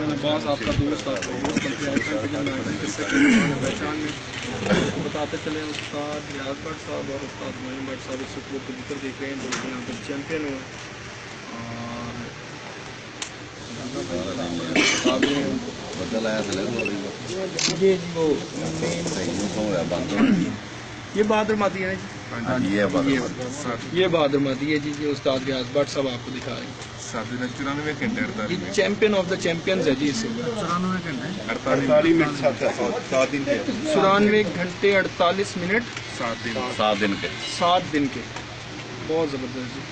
अब्बास आपका दोस्त बताते चले उस्ताद रियाज भट्ट साहब और उस्ताद मोइन भट्ट साहब इस वक्त कबूतर देख रहे हैं जो कि यहाँ पर चैम्पियन हुए ये बहादुर मादी है जी, ये बहादुर मादी है जी। ये उस्ताद रियाज भट्ट साहब आपको दिखा रहे हैं। 94 घंटे चैंपियन ऑफ द चैंपियंस है जी। इसे 94 घंटे 48 मिनट 7 दिन के बहुत जबरदस्त जी।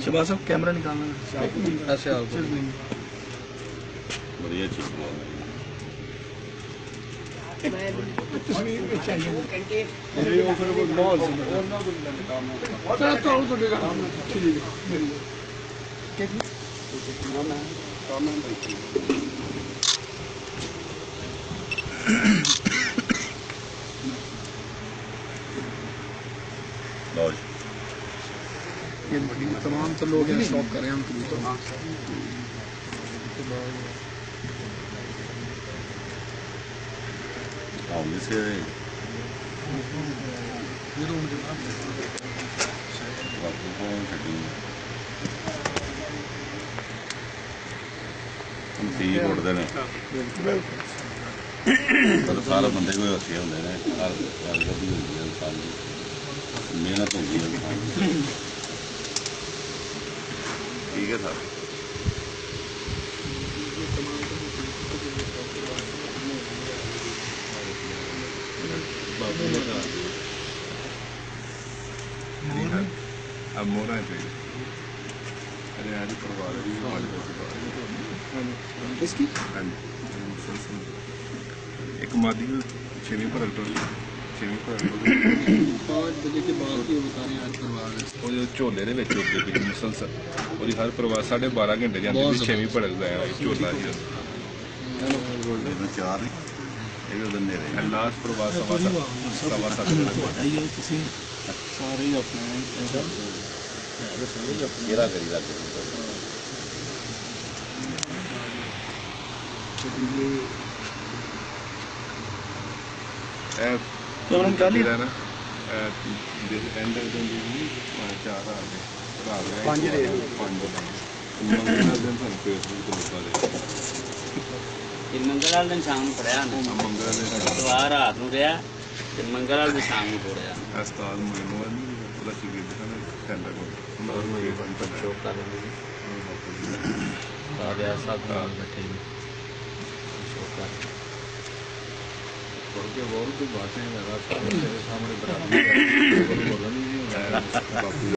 शहबाज साहब कैमरा निकालना ऐसे बढ़िया चीज ये तमाम तो लोग हैं शौक कर रहे हैं हम कबूतर। उड़ते हैं सारे बंदे कोई अच्छे होंगे ने हर गल होंदी है इंसान की मेहनत होंगी है ठीक है सर। अब मोरा चाहिए अरे आज करवा रही इसकी एक मादी छेवीं पर 5 बजे के बाद ही बता रहे हैं आज करवा रहे हैं। ਉਹ ਜੋ ਝੋਲੇ ਦੇ ਵਿੱਚ ਉੱਤੇ ਵੀ ਮੁਸਲਸਲ ਉਹਦੀ ਹਰ ਪਰਵਾਹ 12.5 ਘੰਟੇ ਜਾਂਦੀ ਵੀ 6ਵੀਂ ਭੜਕ ਦਾ ਝੋਲਾ ਜੀ ਚਾਰ ਇਹ ਵੀ ਦਿੰਦੇ ਰਹੇ ਲਾਸਟ ਪਰਵਾਹ ਸਵਾ 7 ਆਈਏ ਤੁਸੀਂ ਸਾਰੇ ਹੀ ਆਪਣੇ ਇਹਦਾ ਕਰੀ ਲੱਗ कैमरा निकाल लिया ना एंड चार आ गए 5 दिन मंगल वाले दिन शाम को पढ़िया बुधवार रात को रहा मंगल वाले दिन शाम को पढ़िया उस्ताद मोइन पूरा शिगिर्द बातें सामने